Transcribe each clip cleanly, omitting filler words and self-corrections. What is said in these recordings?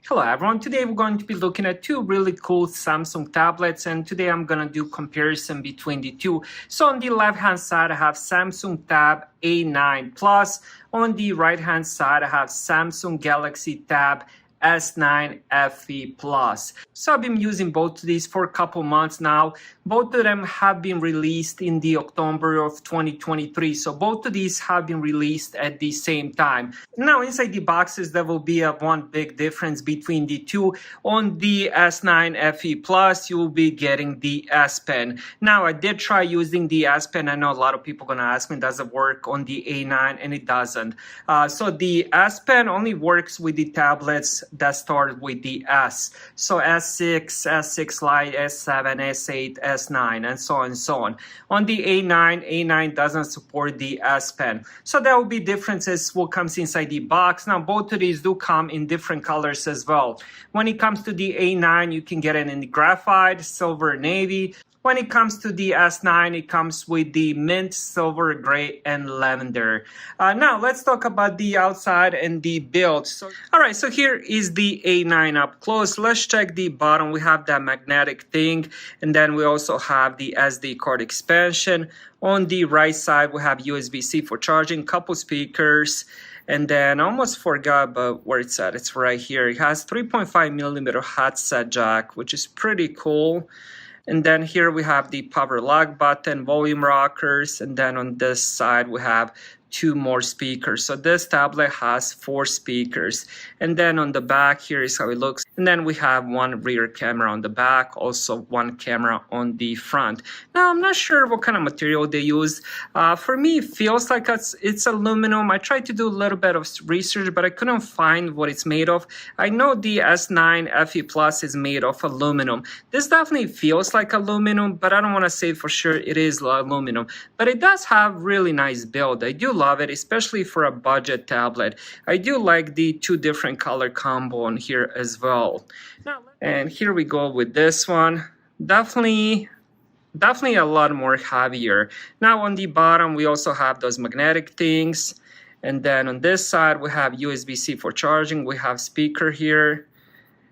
Hello everyone, today we're going to be looking at two really cool Samsung tablets, and today I'm going to do comparison between the two. So on the left hand side I have Samsung Tab A9 Plus, on the right hand side I have Samsung Galaxy Tab S9 FE Plus. So I've been using both of these for a couple months now. Both of them have been released in the October of 2023. So both of these have been released at the same time. Now inside the boxes there will be one big difference between the two. On the S9 FE Plus you will be getting the S Pen. Now I did try using the S Pen. I know a lot of people are going to ask me, does it work on the A9? And it doesn't. So the S Pen only works with the tablets that start with the S. So S6, S6 Lite, S7, S8, S9, and so on and so on. On the A9 doesn't support the S Pen. So there will be differences what comes inside the box. Now both of these do come in different colors as well. When it comes to the A9, you can get it in the graphite, silver, navy. When it comes to the S9, it comes with the mint, silver, gray, and lavender. Now, let's talk about the outside and the build. Alright, so here is the A9 up close. Let's check the bottom. We have that magnetic thing, and then we also have the SD card expansion. On the right side, we have USB-C for charging, couple speakers, and then I almost forgot about where it's at. It's right here. It has 3.5mm headset jack, which is pretty cool. And then here we have the power lock button, volume rockers, and then on this side we have two more speakers. So this tablet has 4 speakers. And then on the back, here is how it looks. And then we have one rear camera on the back, also one camera on the front. Now, I'm not sure what kind of material they use. For me, it feels like it's aluminum. I tried to do a little bit of research, but I couldn't find what it's made of. I know the S9 FE Plus is made of aluminum. This definitely feels like aluminum, but I don't want to say for sure it is aluminum. But it does have really nice build. I do love it, especially for a budget tablet. I do like the two different color combo on here as well. And here we go with this one. Definitely a lot more heavier. Now on the bottom we also have those magnetic things, and then on this side we have USB-C for charging. We have speaker here,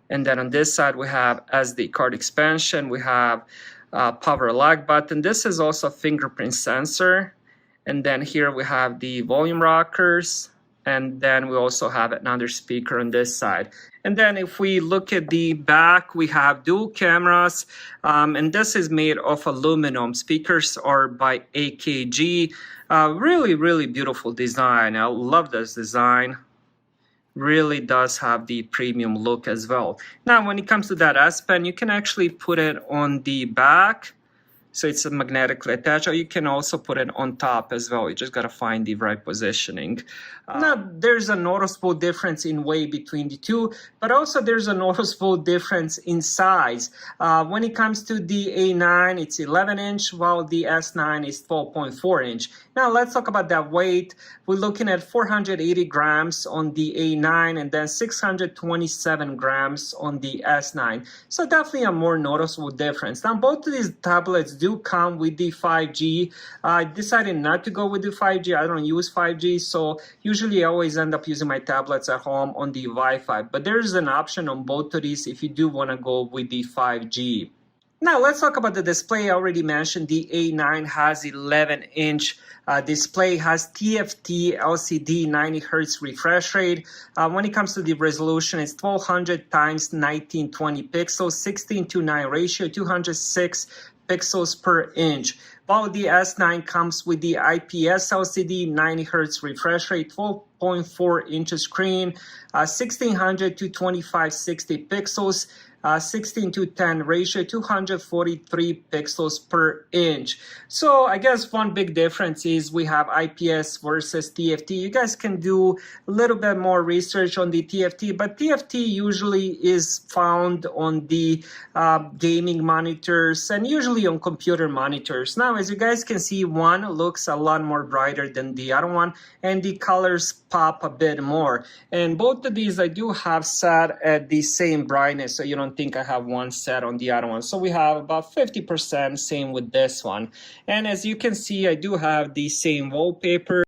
and then on this side we have SD card expansion. We have power lock button. This is also a fingerprint sensor. And then here we have the volume rockers, and then we also have another speaker on this side. And then if we look at the back, we have dual cameras, and this is made of aluminum. Speakers are by AKG. Really beautiful design. I love this design. Really does have the premium look as well. Now when it comes to that S Pen, you can actually put it on the back. So it's magnetically attached, or you can also put it on top as well. You just got to find the right positioning. Now, there's a noticeable difference in weight between the two, but also there's a noticeable difference in size. When it comes to the A9, it's 11-inch, while the S9 is 12.4-inch. Now, let's talk about that weight. We're looking at 480 grams on the A9 and then 627 grams on the S9. So definitely a more noticeable difference. Now, both of these tablets do come with the 5G. I decided not to go with the 5G. I don't use 5G, so usually I always end up using my tablets at home on the Wi-Fi. But there's an option on both of these if you do want to go with the 5G. Now let's talk about the display. I already mentioned the A9 has 11-inch display, has TFT LCD 90 Hz refresh rate. When it comes to the resolution, it's 1200 x 1920 pixels, 16:9 ratio, 206 pixels per inch. While the S9 comes with the IPS LCD 90 Hz refresh rate, 12.4 inch screen, 1600 to 2560 pixels, 16:10 ratio, 243 pixels per inch. So I guess one big difference is we have IPS versus TFT. You guys can do a little bit more research on the TFT, but TFT usually is found on the gaming monitors and usually on computer monitors. Now, as you guys can see, one looks a lot more brighter than the other one, and the colors pop a bit more. And both of these I do have set at the same brightness, so you don't think I have one set on the other one. So we have about 50%, same with this one. And as you can see, I do have the same wallpaper.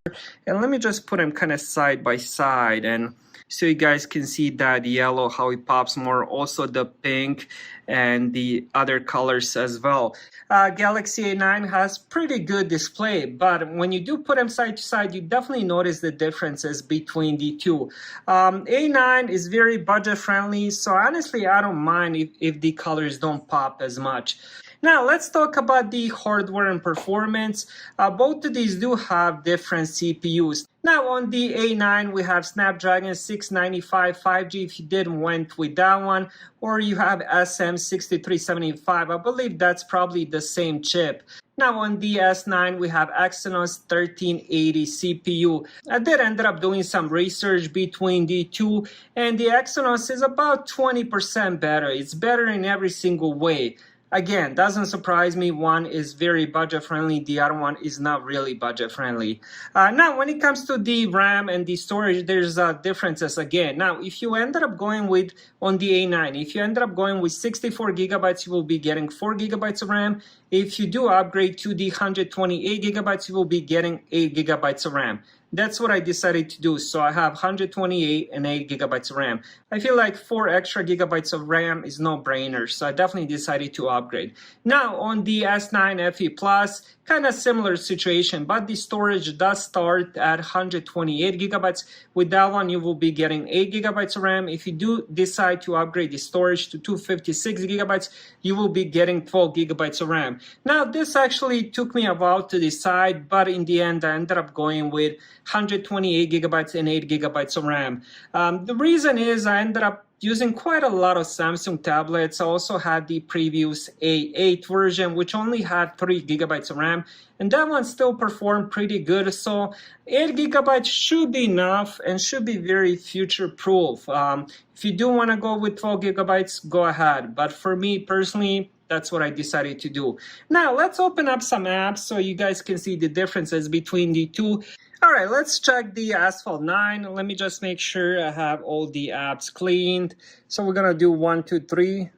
And let me just put them kind of side by side. And So you guys can see that yellow, how it pops more, also the pink and the other colors as well. Galaxy A9 has pretty good display, but when you do put them side to side, you definitely notice the differences between the two. A9 is very budget friendly, so honestly I don't mind if the colors don't pop as much. Now let's talk about the hardware and performance. Both of these do have different CPUs. Now on the A9 we have Snapdragon 695 5G if you didn't went with that one, or you have SM6375. I believe that's probably the same chip. Now on the S9 we have Exynos 1380 CPU. I did end up doing some research between the two, and the Exynos is about 20% better. It's better in every single way. Again, doesn't surprise me. One is very budget friendly, the other one is not really budget friendly. Now, when it comes to the RAM and the storage, there's differences again. Now, if you ended up going with, on the A9, if you ended up going with 64 gigabytes, you will be getting 4 gigabytes of RAM. If you do upgrade to the 128 gigabytes, you will be getting 8 gigabytes of RAM. That's what I decided to do. So I have 128 and 8 gigabytes of RAM. I feel like 4 extra gigabytes of RAM is no brainer, so I definitely decided to upgrade. Now on the S9 FE Plus, kind of similar situation, but the storage does start at 128 gigabytes. With that one, you will be getting 8 gigabytes of RAM. If you do decide to upgrade the storage to 256 gigabytes, you will be getting 12 gigabytes of RAM. Now, this actually took me a while to decide, but in the end, I ended up going with 128 gigabytes and 8 gigabytes of RAM. The reason is I ended up using quite a lot of Samsung tablets. I also had the previous A8 version, which only had 3 gigabytes of RAM, and that one still performed pretty good. So 8 gigabytes should be enough and should be very future-proof. If you do want to go with 12 gigabytes, go ahead. But for me personally, that's what I decided to do. Now, let's open up some apps so you guys can see the differences between the two. All right, let's check the Asphalt 9. Let me just make sure I have all the apps cleaned. So we're gonna do 1, 2, 3.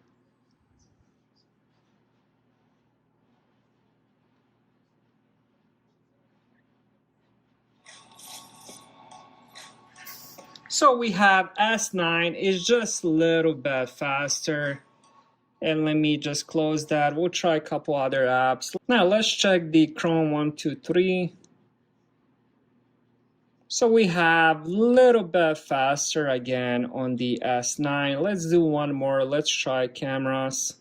So we have S9 is just a little bit faster. And let me just close that. We'll try a couple other apps. Now let's check the Chrome 1, 2, 3. So we have a little bit faster again on the S9. Let's do one more. Let's try cameras.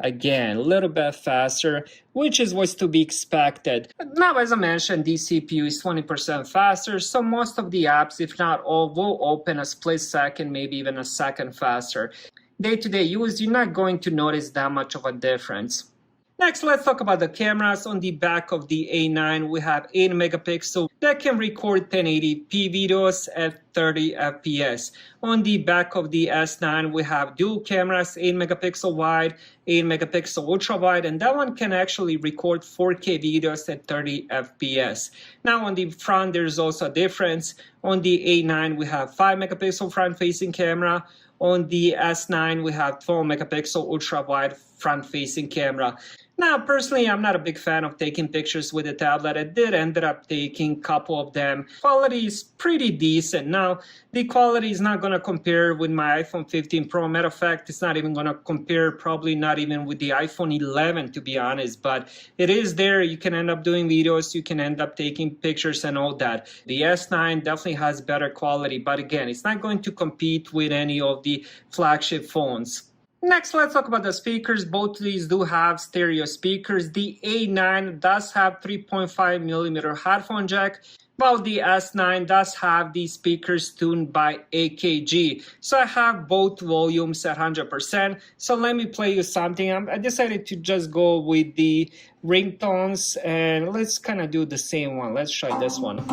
Again, a little bit faster, which is what's to be expected. Now, as I mentioned, the CPU is 20% faster, so most of the apps, if not all, will open a split second, maybe even a second faster. Day-to-day use, you're not going to notice that much of a difference. Next, let's talk about the cameras. On the back of the A9, we have 8 megapixel that can record 1080p videos at 30 FPS. On the back of the S9, we have dual cameras, 8 megapixel wide, 8 megapixel ultra wide, and that one can actually record 4K videos at 30 FPS. Now on the front, there's also a difference. On the A9, we have 5 megapixel front-facing camera. On the S9, we have 12 megapixel ultra wide front-facing camera. Now, personally, I'm not a big fan of taking pictures with a tablet. I did end up taking a couple of them. Quality is pretty decent. Now, the quality is not going to compare with my iPhone 15 Pro. Matter of fact, it's not even going to compare, probably not even with the iPhone 11, to be honest. But it is there. You can end up doing videos. You can end up taking pictures and all that. The S9 definitely has better quality. But again, it's not going to compete with any of the flagship phones. Next, let's talk about the speakers. Both of these do have stereo speakers. The A9 does have 3.5 millimeter headphone jack, while the S9 does have the speakers tuned by AKG. So I have both volumes at 100%. So let me play you something. I decided to just go with the ringtones, and let's kind of do the same one. Let's try this one.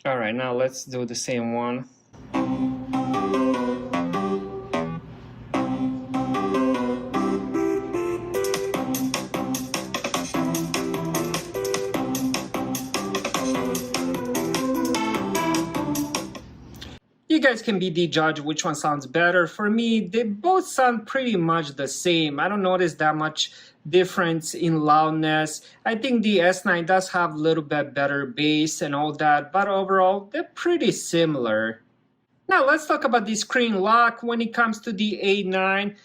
All right, now let's do the same one. You guys can be the judge which one sounds better. For me, they both sound pretty much the same. I don't notice that much difference in loudness. I think the S9 does have a little bit better bass and all that, but overall, they're pretty similar. Now let's talk about the screen lock. When it comes to the A9,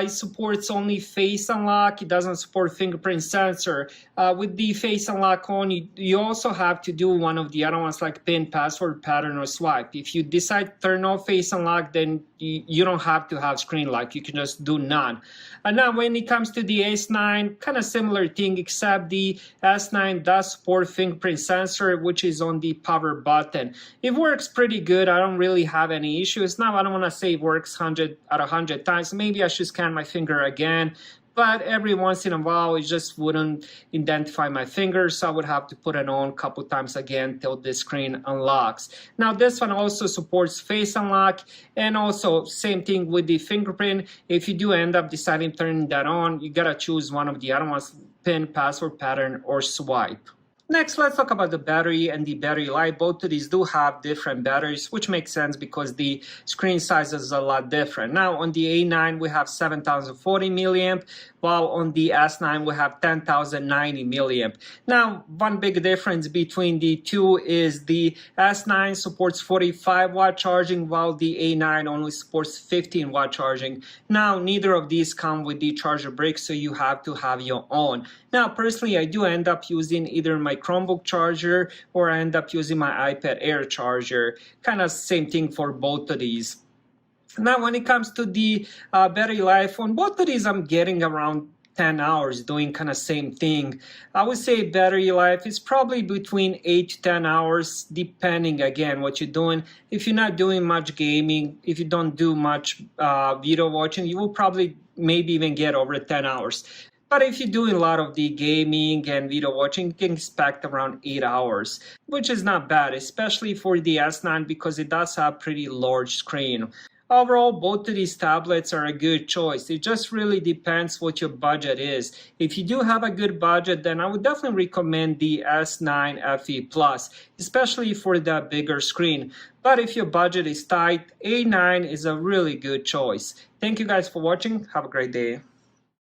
it supports only face unlock. It doesn't support fingerprint sensor. With the face unlock on, you also have to do one of the other ones like PIN, password, pattern, or swipe. If you decide to turn off face unlock, then you don't have to have screen lock. You can just do none. And now when it comes to the S9, kind of similar thing, except the S9 does support fingerprint sensor, which is on the power button. It works pretty good. I don't really have any issues. Now, I don't want to say it works 100 out of 100 times. Maybe I should scan my finger again. But every once in a while, it just wouldn't identify my finger, so I would have to put it on a couple times again till the screen unlocks. Now, this one also supports face unlock, and also same thing with the fingerprint. If you do end up deciding turning that on, you gotta choose one of the other ones, PIN, password, pattern, or swipe. Next, let's talk about the battery and the battery life. Both of these do have different batteries, which makes sense because the screen size is a lot different. Now, on the A9, we have 7,040 milliamp, while on the S9, we have 10,090 milliamp. Now, one big difference between the two is the S9 supports 45-watt charging, while the A9 only supports 15-watt charging. Now, neither of these come with the charger brick, so you have to have your own. Now, personally, I do end up using either my Chromebook charger or I end up using my iPad Air charger. Kind of same thing for both of these. Now, when it comes to the battery life, on both of these, I'm getting around 10 hours doing kind of same thing. I would say battery life is probably between 8 to 10 hours, depending again what you're doing. If you're not doing much gaming, if you don't do much video watching, you will probably maybe even get over 10 hours. But if you're doing a lot of the gaming and video watching, you can expect around 8 hours, which is not bad, especially for the S9 because it does have pretty large screen. Overall, both of these tablets are a good choice. It just really depends what your budget is. If you do have a good budget, then I would definitely recommend the S9 FE Plus, especially for the bigger screen. But if your budget is tight, A9 is a really good choice. Thank you guys for watching. Have a great day.